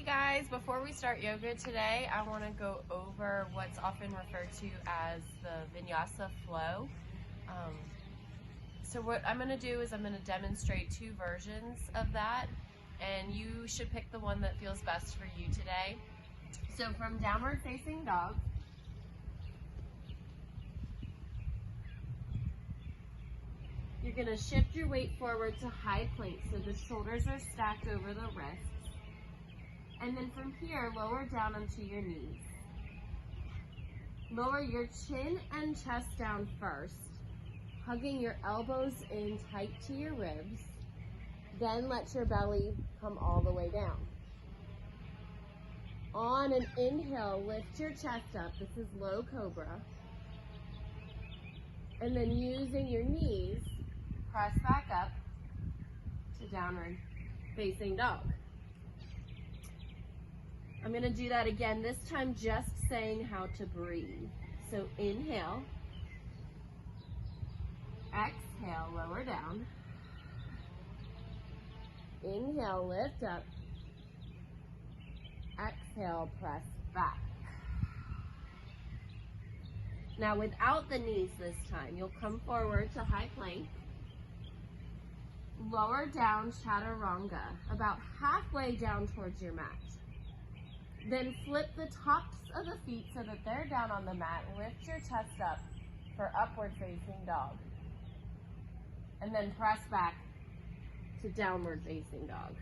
Hey guys, before we start yoga today, I want to go over what's often referred to as the vinyasa flow. So what I'm going to do is I'm going to demonstrate two versions of that, and you should pick the one that feels best for you today. So from downward facing dog, you're going to shift your weight forward to high plank so the shoulders are stacked over the wrists. And then from here, lower down onto your knees. Lower your chin and chest down first, hugging your elbows in tight to your ribs. Then let your belly come all the way down. On an inhale, lift your chest up. This is low cobra. And then using your knees, press back up to downward facing dog. I'm going to do that again, this time just saying how to breathe. So inhale, exhale, lower down. Inhale, lift up. Exhale, press back. Now without the knees this time, you'll come forward to high plank. Lower down chaturanga, about halfway down towards your mat. Then flip the tops of the feet so that they're down on the mat. Lift your chest up for upward facing dog. And then press back to downward facing dog.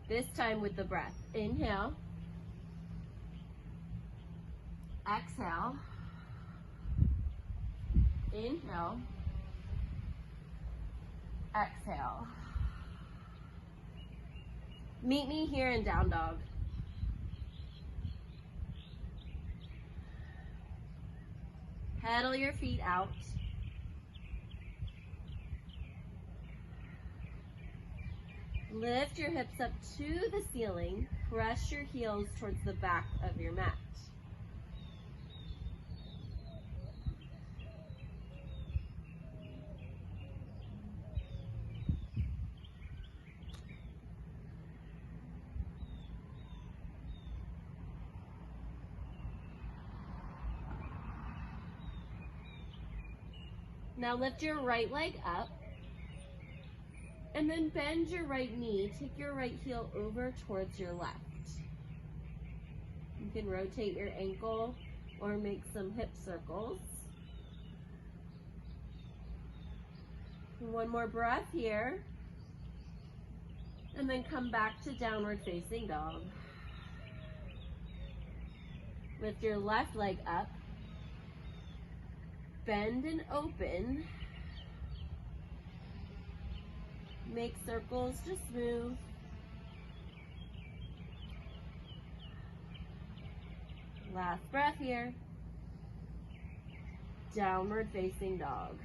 This time with the breath. Inhale. Exhale. Inhale. Exhale. Meet me here in down dog. Pedal your feet out. Lift your hips up to the ceiling. Press your heels towards the back of your mat. Now lift your right leg up and then bend your right knee. Take your right heel over towards your left. You can rotate your ankle or make some hip circles. One more breath here. And then come back to downward facing dog. Lift your left leg up. Bend and open. Make circles, just move. Last breath here. Downward facing dog.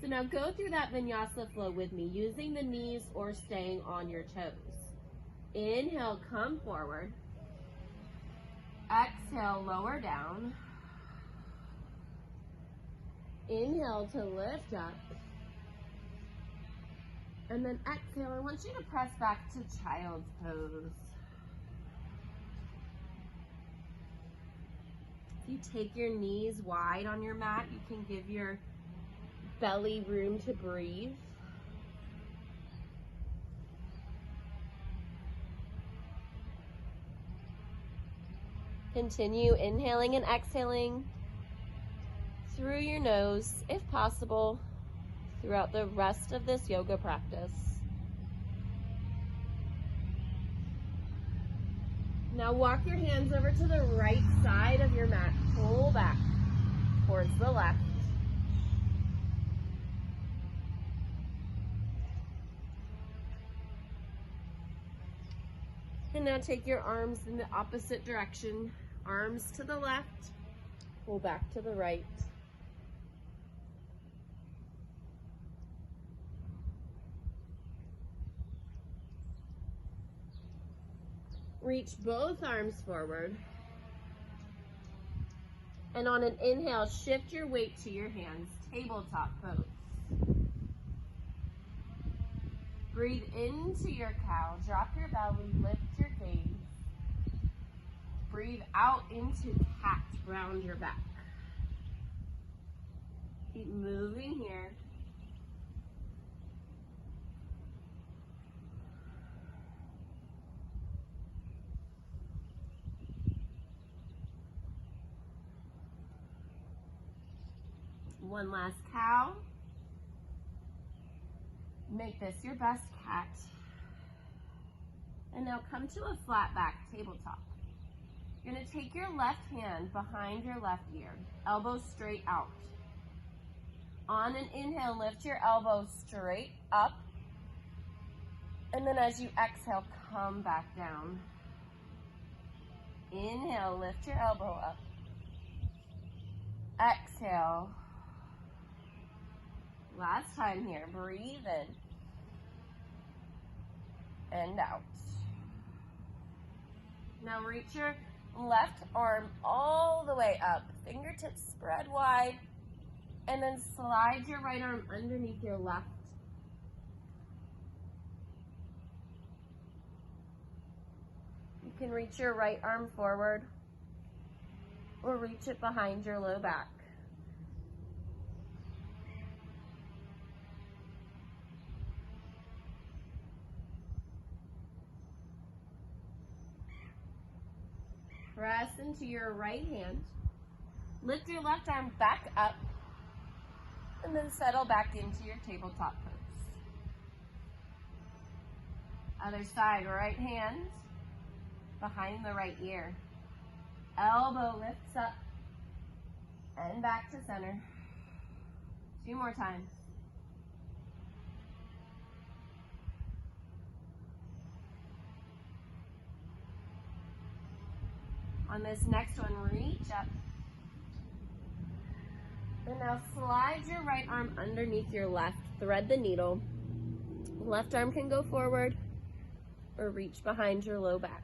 So now go through that vinyasa flow with me, using the knees or staying on your toes. Inhale, come forward. Exhale, lower down. Inhale to lift up. And then exhale, I want you to press back to child's pose. If you take your knees wide on your mat, you can give your belly room to breathe. Continue inhaling and exhaling through your nose, if possible, throughout the rest of this yoga practice. Now walk your hands over to the right side of your mat. Pull back towards the left. And now take your arms in the opposite direction. Arms to the left, pull back to the right. Reach both arms forward. And on an inhale, shift your weight to your hands, tabletop pose. Breathe into your cow. Drop your belly, lift your gaze. Breathe out into cat. Round your back. Keep moving here. One last cow. Make this your best cat. And now come to a flat back tabletop. You're going to take your left hand behind your left ear, elbows straight out. On an inhale, lift your elbows straight up. And then as you exhale, come back down. Inhale, lift your elbow up. Exhale. Last time here, breathe in and out. Now reach your left arm all the way up, fingertips spread wide, and then slide your right arm underneath your left. You can reach your right arm forward or reach it behind your low back. Press into your right hand. Lift your left arm back up and then settle back into your tabletop pose. Other side, right hand behind the right ear. Elbow lifts up and back to center. 2 more times. On this next one, reach up. And now slide your right arm underneath your left. Thread the needle. Left arm can go forward or reach behind your low back.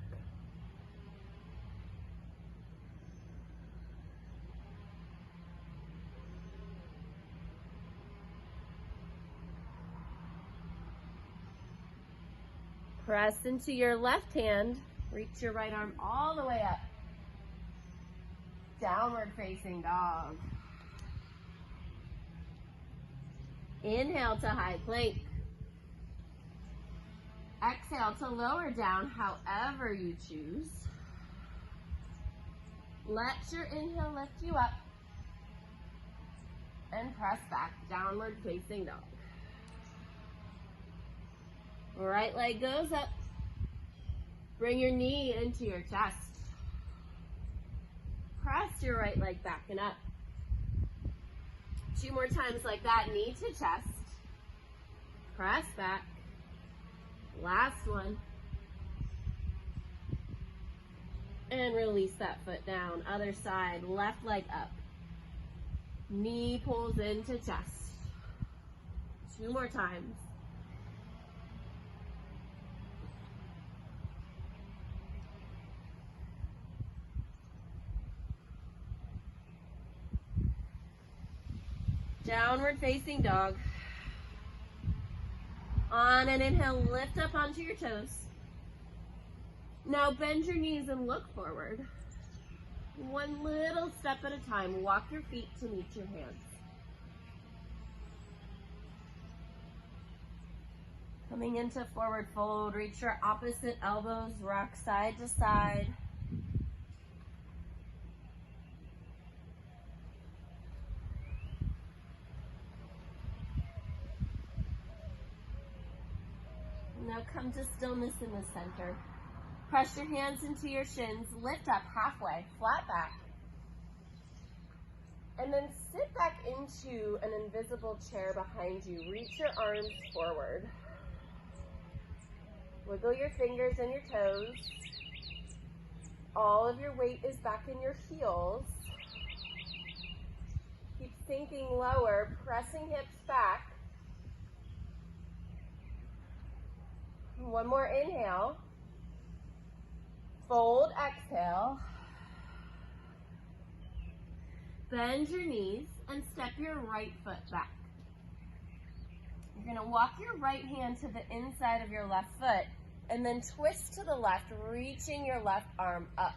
Press into your left hand. Reach your right arm all the way up. Downward facing dog. Inhale to high plank. Exhale to lower down however you choose. Let your inhale lift you up. And press back, downward facing dog. Right leg goes up. Bring your knee into your chest. Press your right leg back and up. 2 more times like that, knee to chest. Press back. Last one. And release that foot down. Other side, left leg up. Knee pulls into chest. 2 more times. Downward facing dog. On an inhale, lift up onto your toes. Now bend your knees and look forward. 1 little step at a time. Walk your feet to meet your hands. Coming into forward fold, reach your opposite elbows, rock side to side. Now come to stillness in the center. Press your hands into your shins, lift up halfway, flat back. And then sit back into an invisible chair behind you. Reach your arms forward. Wiggle your fingers and your toes. All of your weight is back in your heels. Keep sinking lower, pressing hips back. 1 more inhale. Fold, exhale. Bend your knees and step your right foot back. You're going to walk your right hand to the inside of your left foot and then twist to the left, reaching your left arm up.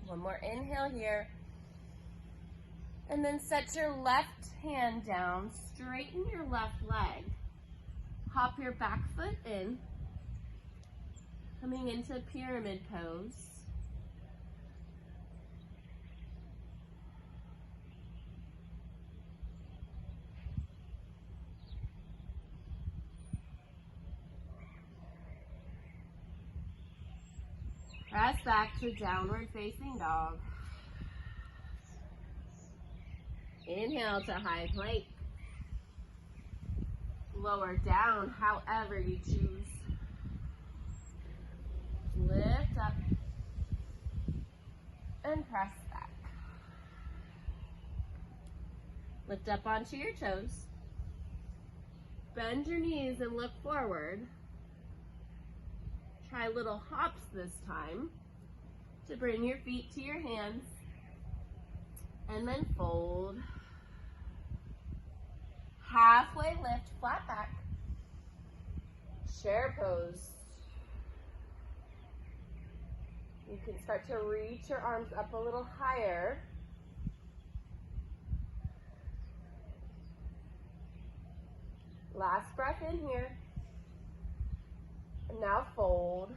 One more inhale here. And then set your left hand down, straighten your left leg. Hop your back foot in, coming into pyramid pose. Press back to downward facing dog. Inhale to high plank. Lower down however you choose. Lift up and press back. Lift up onto your toes. Bend your knees and look forward. Try little hops this time to bring your feet to your hands and then fold. Halfway lift, flat back. Chair pose. You can start to reach your arms up a little higher. Last breath in here. And now fold.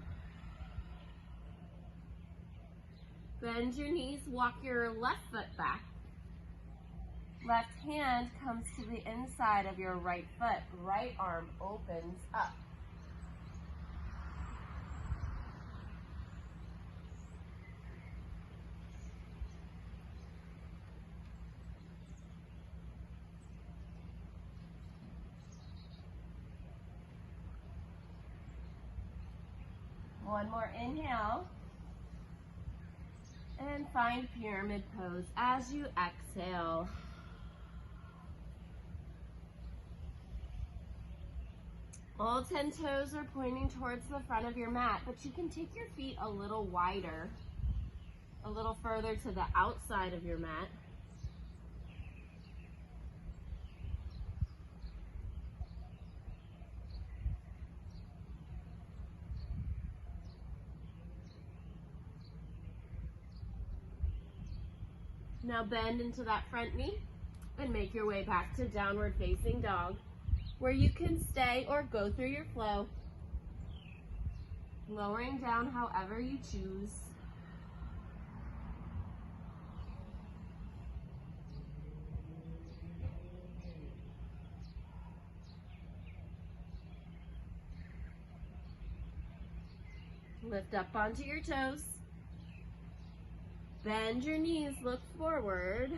Bend your knees, walk your left foot back. Left hand comes to the inside of your right foot. Right arm opens up. One more inhale. And find pyramid pose as you exhale. All 10 toes are pointing towards the front of your mat, but you can take your feet a little wider, a little further to the outside of your mat. Now bend into that front knee and make your way back to downward facing dog, where you can stay or go through your flow, lowering down however you choose. Lift up onto your toes. Bend your knees, look forward.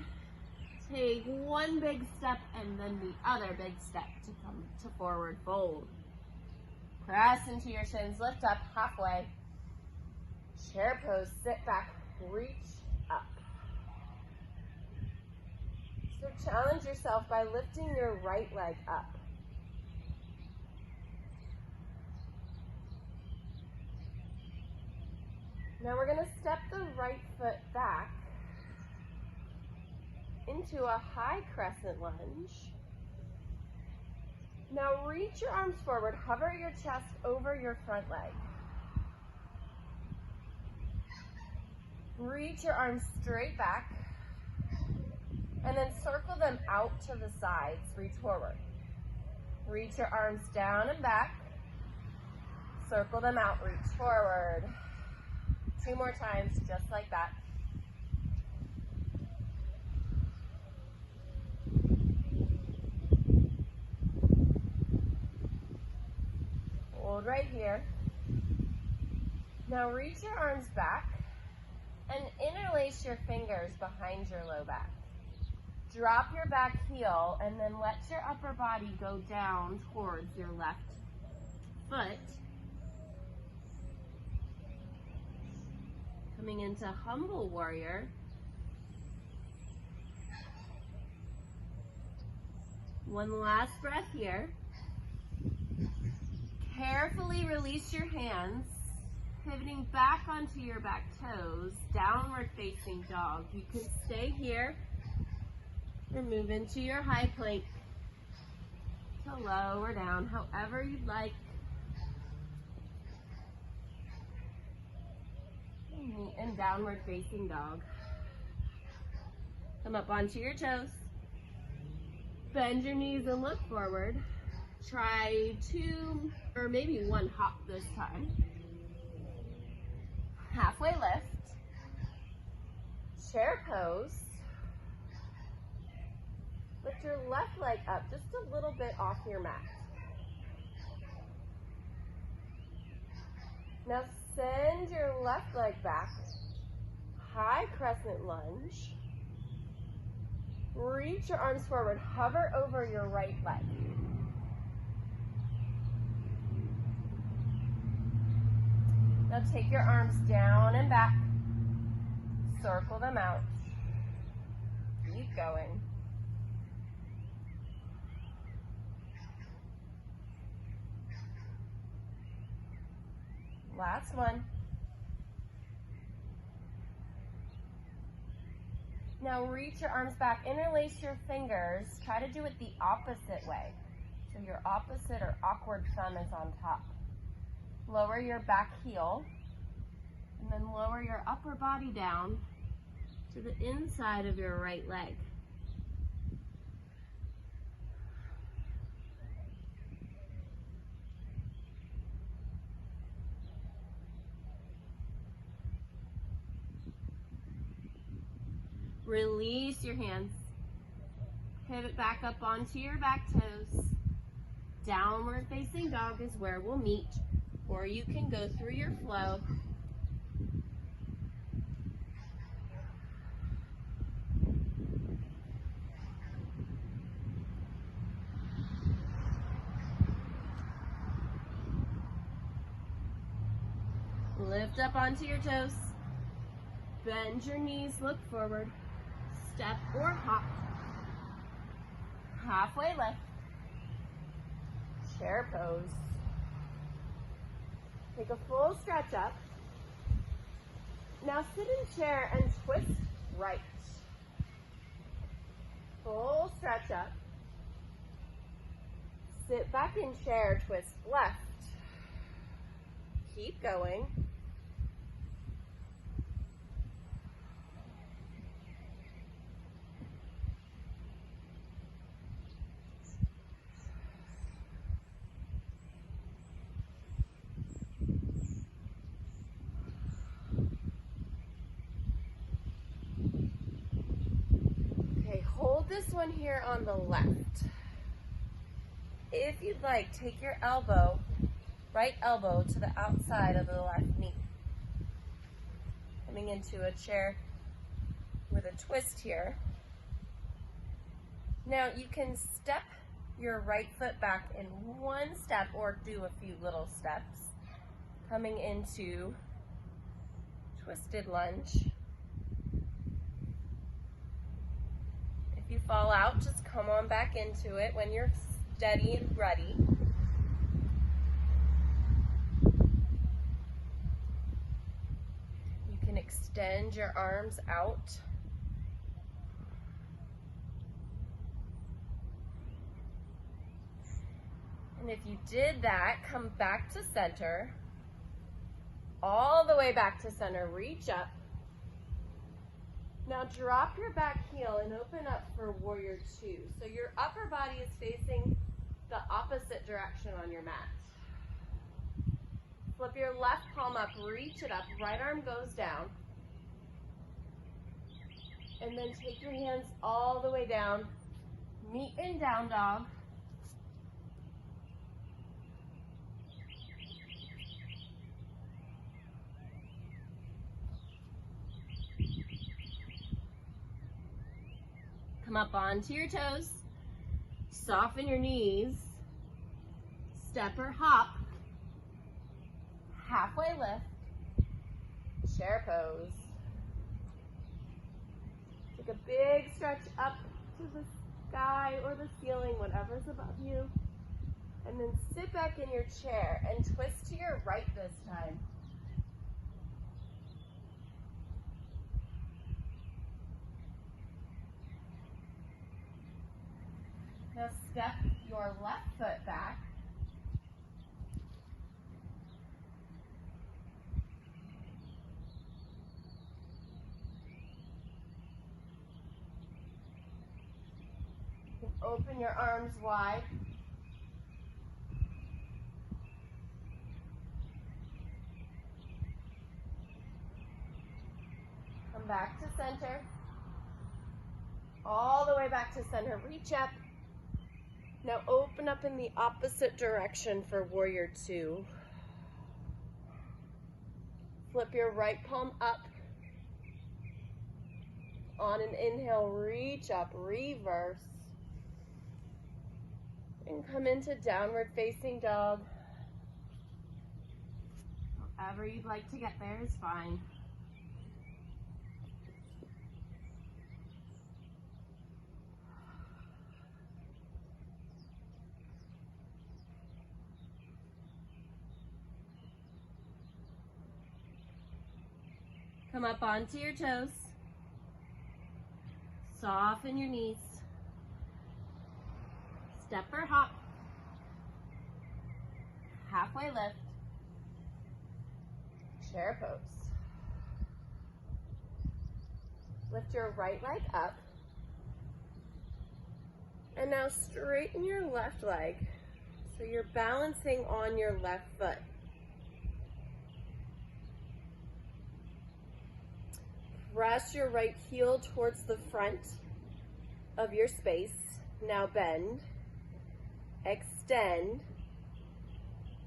Take one big step and then the other big step to come to forward fold. Press into your shins, lift up halfway. Chair pose, sit back, reach up. So challenge yourself by lifting your right leg up. Now we're going to step the right foot back into a high crescent lunge. Now reach your arms forward, hover your chest over your front leg. Reach your arms straight back and then circle them out to the sides, reach forward. Reach your arms down and back, circle them out, reach forward. 2 more times, just like that. Hold right here. Now reach your arms back and interlace your fingers behind your low back. Drop your back heel and then let your upper body go down towards your left foot. Coming into humble warrior. One last breath here. Carefully release your hands, pivoting back onto your back toes, downward facing dog. You can stay here or move into your high plank to low or down, however you'd like. And downward facing dog. Come up onto your toes. Bend your knees and look forward. Try 2 or maybe 1 hop this time. Halfway lift. Chair pose. Lift your left leg up just a little bit off your mat. Now send your left leg back. High crescent lunge. Reach your arms forward. Hover over your right leg. Now take your arms down and back. Circle them out. Keep going. Last one. Now reach your arms back, interlace your fingers. Try to do it the opposite way. So your opposite or awkward thumb is on top. Lower your back heel, and then lower your upper body down to the inside of your right leg. Release your hands. Pivot back up onto your back toes. Downward facing dog is where we'll meet, or you can go through your flow. Lift up onto your toes. Bend your knees, look forward. Step or hop. Halfway lift. Chair pose. Take a full stretch up. Now sit in chair and twist right. Full stretch up. Sit back in chair, twist left. Keep going. This one here on the left. If you'd like, take your elbow, right elbow to the outside of the left knee. Coming into a chair with a twist here. Now you can step your right foot back in one step or do a few little steps. Coming into twisted lunge. You fall out, just come on back into it when you're steady and ready. You can extend your arms out. And if you did that, come back to center. All the way back to center, reach up. Now drop your back heel and open up for warrior 2. So your upper body is facing the opposite direction on your mat. Flip your left palm up, reach it up, right arm goes down. And then take your hands all the way down. Meet in down dog. Come up onto your toes, soften your knees, step or hop, halfway lift, chair pose. Take a big stretch up to the sky or the ceiling, whatever's above you. And then sit back in your chair and twist to your right this time. Now step your left foot back. Open your arms wide. Come back to center. All the way back to center. Reach up. Now open up in the opposite direction for warrior two. Flip your right palm up. On an inhale, reach up, reverse. And come into downward facing dog. However you'd like to get there is fine. Come up onto your toes. Soften your knees. Step or hop. Halfway lift. Chair pose. Lift your right leg up. And now straighten your left leg. So you're balancing on your left foot. Press your right heel towards the front of your space. Now bend, extend,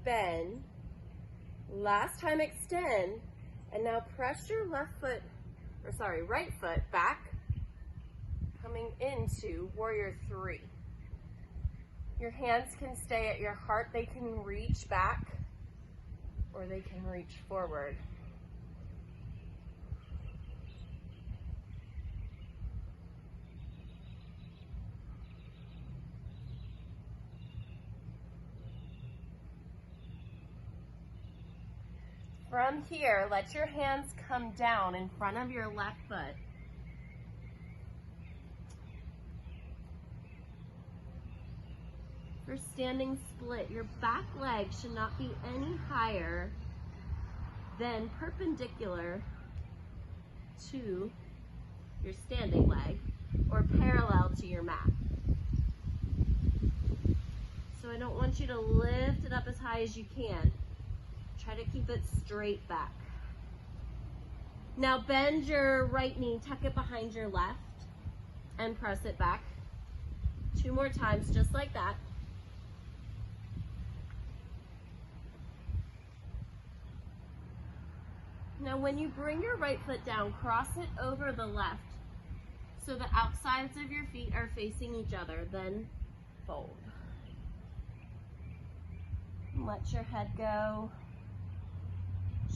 bend. Last time extend, and now press your right foot back, coming into warrior three. Your hands can stay at your heart. They can reach back or they can reach forward. From here, let your hands come down in front of your left foot. For standing split, your back leg should not be any higher than perpendicular to your standing leg or parallel to your mat. So I don't want you to lift it up as high as you can. Try to keep it straight back. Now bend your right knee, tuck it behind your left, and press it back. 2 more times, just like that. Now when you bring your right foot down, cross it over the left so the outsides of your feet are facing each other, then fold. Let your head go.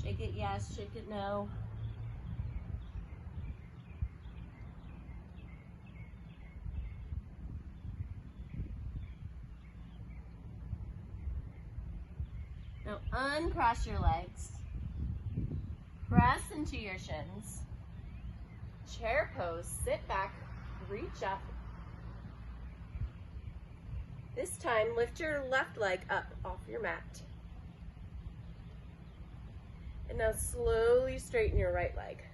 Shake it yes, shake it no. Now uncross your legs. Press into your shins. Chair pose, sit back, reach up. This time, lift your left leg up off your mat. And now slowly straighten your right leg.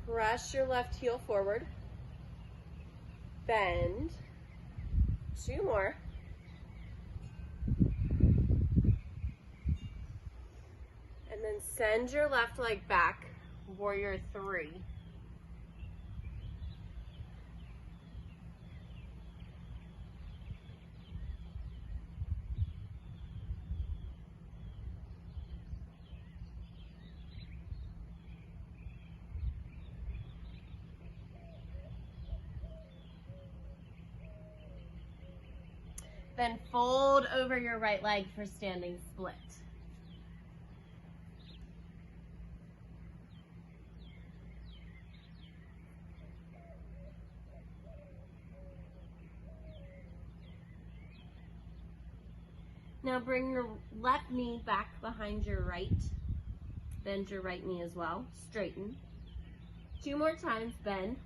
Press your left heel forward. Bend. 2 more. And then send your left leg back, warrior 3. Then fold over your right leg for standing split. Now bring your left knee back behind your right. Bend your right knee as well. Straighten. 2 more times. Bend.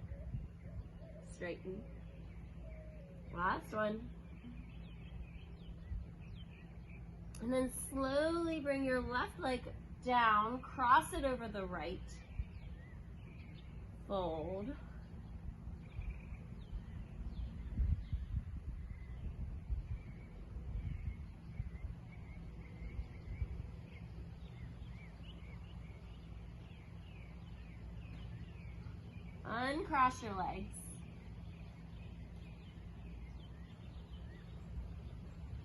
Straighten. Last one. And then slowly bring your left leg down. Cross it over the right. Fold. Uncross your legs.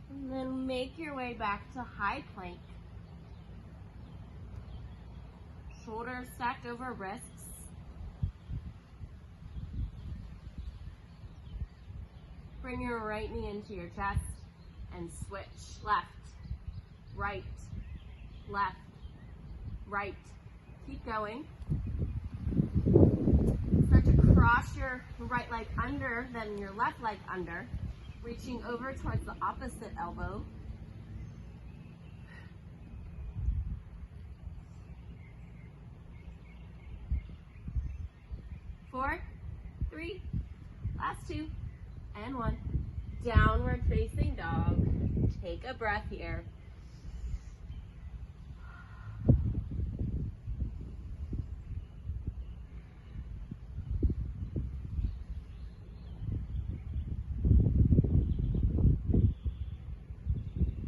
And then make your way back to high plank. Shoulders stacked over wrists. Bring your right knee into your chest and switch. Left, right, left, right. Keep going. Start to cross your right leg under, then your left leg under, reaching over towards the opposite elbow. Four, three, last 2, and 1. Downward facing dog. Take a breath here.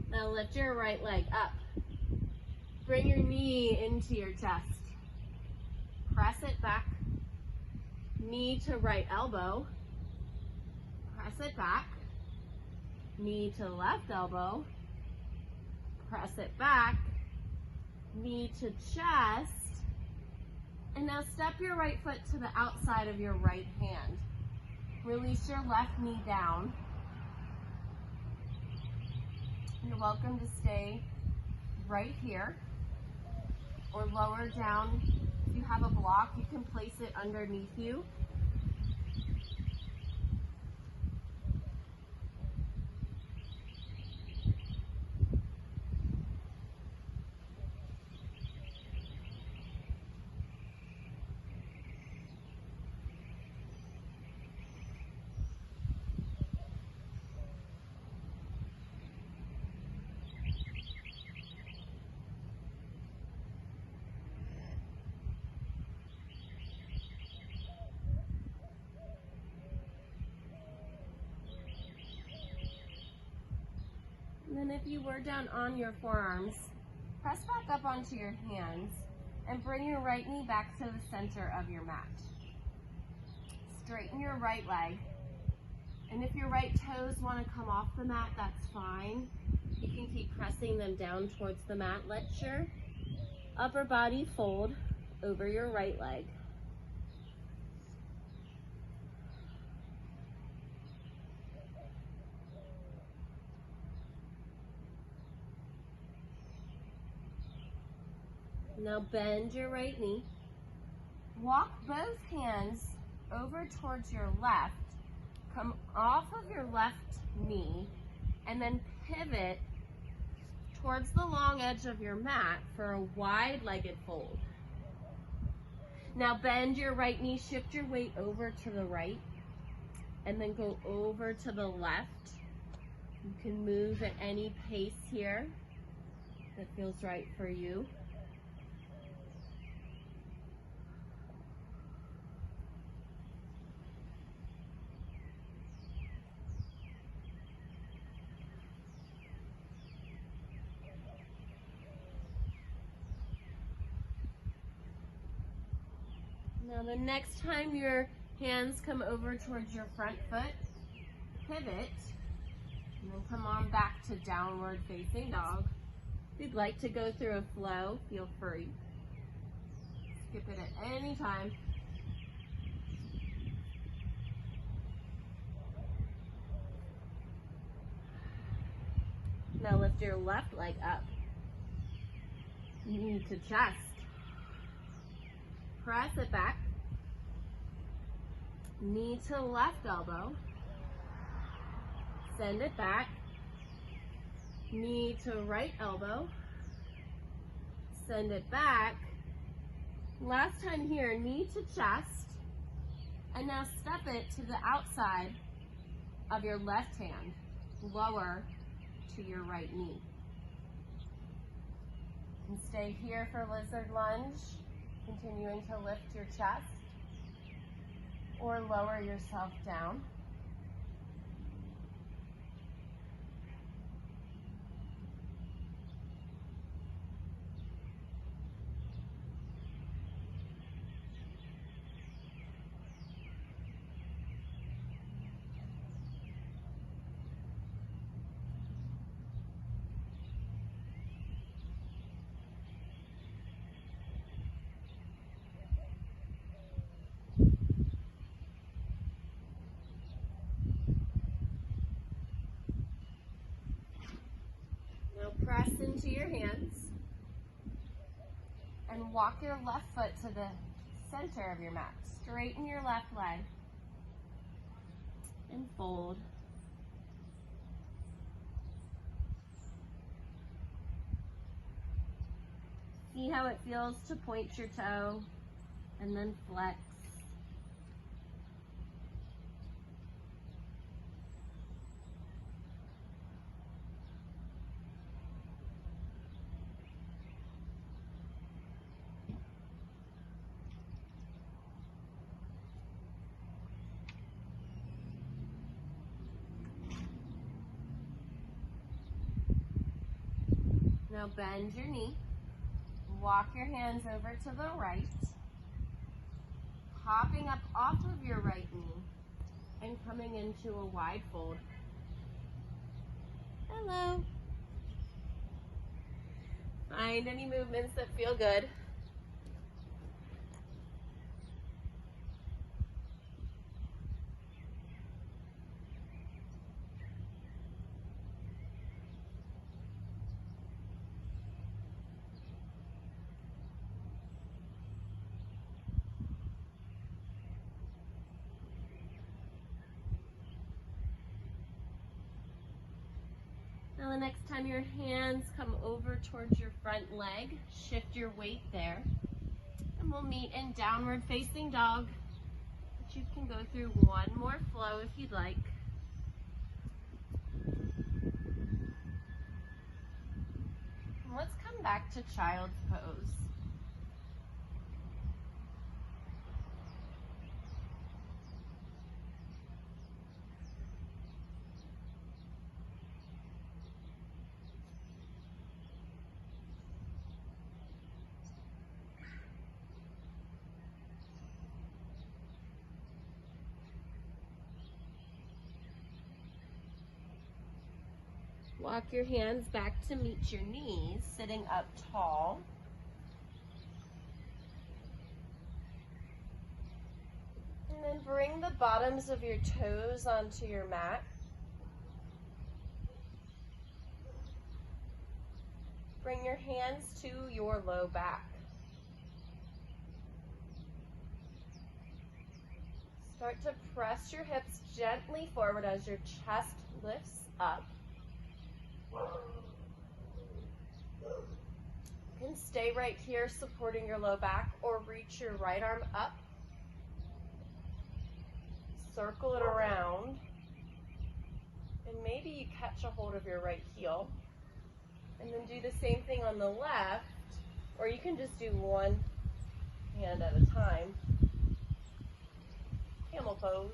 Now lift your right leg up. Bring your knee into your chest. Press it back. Knee to right elbow. Press it back. Knee to left elbow. Press it back. Knee to chest. And now step your right foot to the outside of your right hand. Release your left knee down. You're welcome to stay right here or lower down. If you have a block, you can place it underneath you. And then if you were down on your forearms, press back up onto your hands and bring your right knee back to the center of your mat. Straighten your right leg. And if your right toes want to come off the mat, that's fine. You can keep pressing them down towards the mat. Let your upper body fold over your right leg. Now bend your right knee. Walk both hands over towards your left. Come off of your left knee and then pivot towards the long edge of your mat for a wide-legged fold. Now bend your right knee, shift your weight over to the right, and then go over to the left. You can move at any pace here that feels right for you. Now the next time your hands come over towards your front foot, pivot, and then come on back to downward facing dog. If you'd like to go through a flow, feel free. Skip it at any time. Now lift your left leg up. Knee to chest. Press it back. Knee to left elbow. Send it back. Knee to right elbow. Send it back. Last time here, knee to chest. And now step it to the outside of your left hand, lower to your right knee. And stay here for lizard lunge, continuing to lift your chest or lower yourself down. Press into your hands and walk your left foot to the center of your mat. Straighten your left leg and fold. See how it feels to point your toe and then flex. Now bend your knee, walk your hands over to the right, hopping up off of your right knee and coming into a wide fold. Hello. Find any movements that feel good. Now the next time your hands come over towards your front leg, shift your weight there. And we'll meet in downward facing dog. But you can go through one more flow if you'd like. And let's come back to child's pose. Walk your hands back to meet your knees, sitting up tall. And then bring the bottoms of your toes onto your mat. Bring your hands to your low back. Start to press your hips gently forward as your chest lifts up. You can stay right here supporting your low back or reach your right arm up. Circle it around. And maybe you catch a hold of your right heel. And then do the same thing on the left, or you can just do one hand at a time. Camel pose.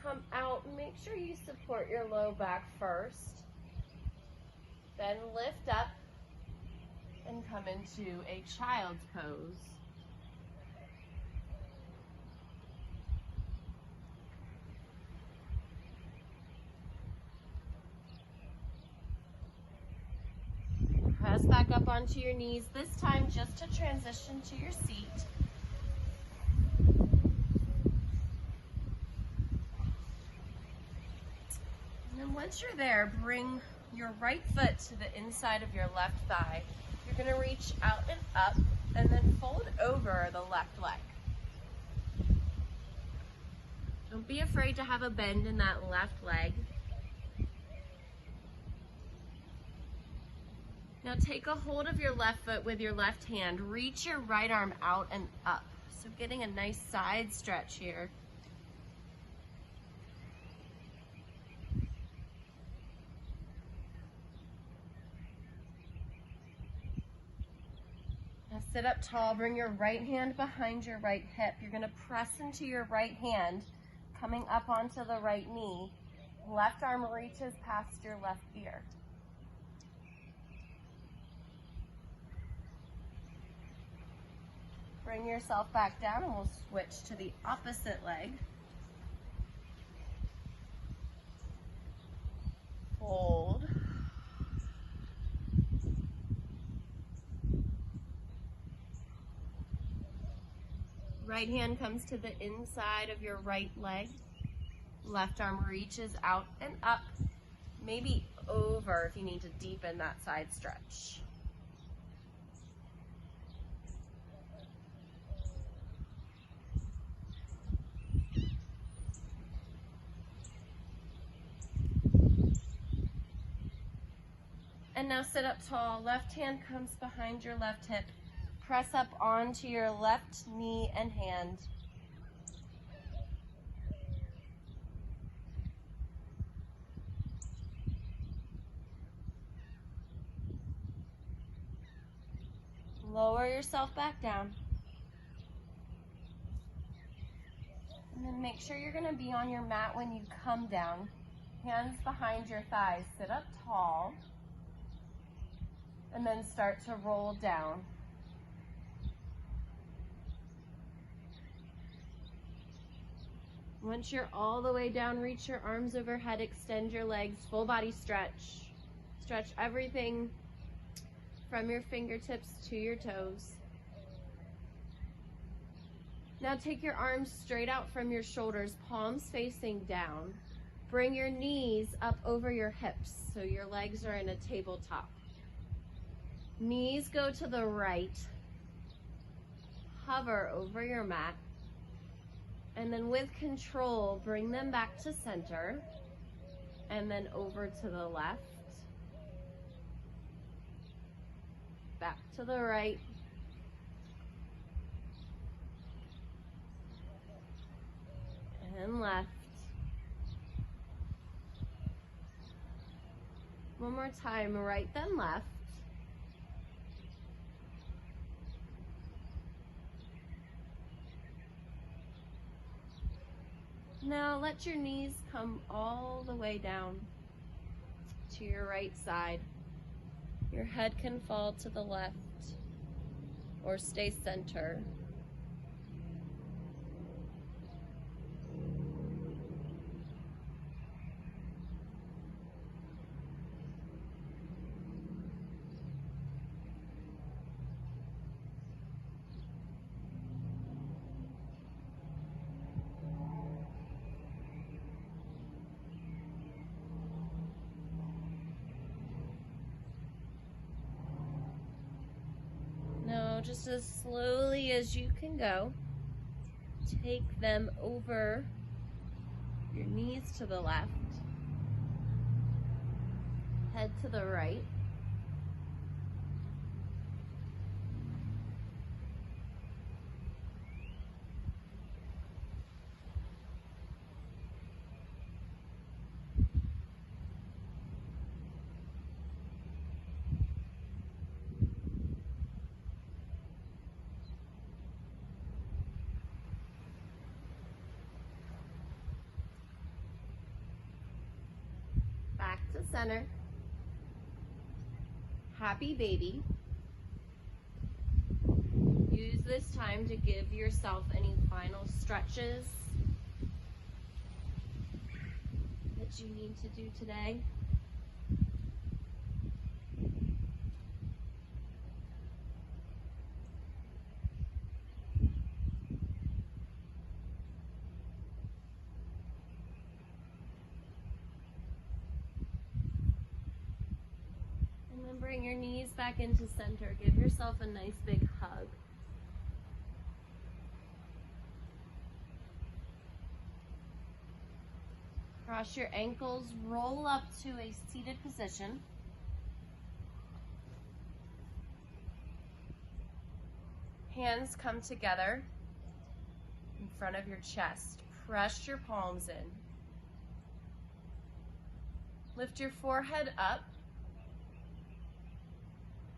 Come out, make sure you support your low back first. Then lift up and come into a child's pose. Press back up onto your knees, this time just to transition to your seat. Once you're there, bring your right foot to the inside of your left thigh. You're gonna reach out and up and then fold over the left leg. Don't be afraid to have a bend in that left leg. Now take a hold of your left foot with your left hand. Reach your right arm out and up. So getting a nice side stretch here. Now sit up tall, bring your right hand behind your right hip. You're gonna press into your right hand, coming up onto the right knee. Left arm reaches past your left ear. Bring yourself back down and we'll switch to the opposite leg. Hold. Right hand comes to the inside of your right leg. Left arm reaches out and up, maybe over if you need to deepen that side stretch. And now sit up tall. Left hand comes behind your left hip. Press up onto your left knee and hand. Lower yourself back down. And then make sure you're gonna be on your mat when you come down. Hands behind your thighs. Sit up tall. And then start to roll down. Once you're all the way down, reach your arms overhead, extend your legs, full body stretch. Stretch everything from your fingertips to your toes. Now take your arms straight out from your shoulders, palms facing down. Bring your knees up over your hips so your legs are in a tabletop. Knees go to the right. Hover over your mat. And then with control, bring them back to center and then over to the left, back to the right, and left. One more time, right then left. Now let your knees come all the way down to your right side. Your head can fall to the left or stay center. Just as slowly as you can go, take them over your knees to the left, head to the right. Back to center. Happy baby. Use this time to give yourself any final stretches that you need to do today. Bring your knees back into center. Give yourself a nice big hug. Cross your ankles, roll up to a seated position. Hands come together in front of your chest. Press your palms in. Lift your forehead up.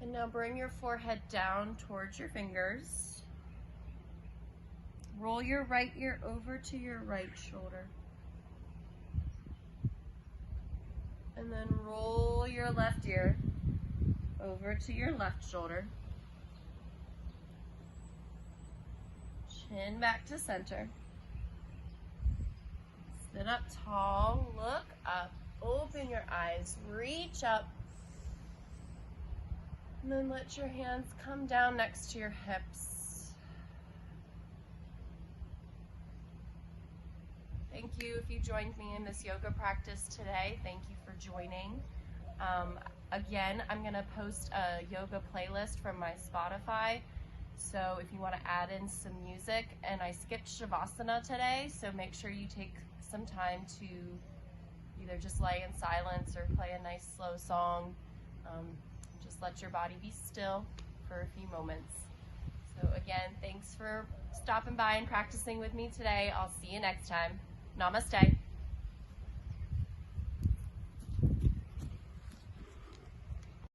And now bring your forehead down towards your fingers. Roll your right ear over to your right shoulder. And then roll your left ear over to your left shoulder. Chin back to center. Sit up tall, look up, open your eyes, reach up. And then let your hands come down next to your hips. Thank you if you joined me in this yoga practice today. Thank you for joining. Again, I'm going to post a yoga playlist from my Spotify. So if you want to add in some music, and I skipped Shavasana today, so make sure you take some time to either just lay in silence or play a nice slow song. Just let your body be still for a few moments. So again, thanks for stopping by and practicing with me today. I'll see you next time. Namaste.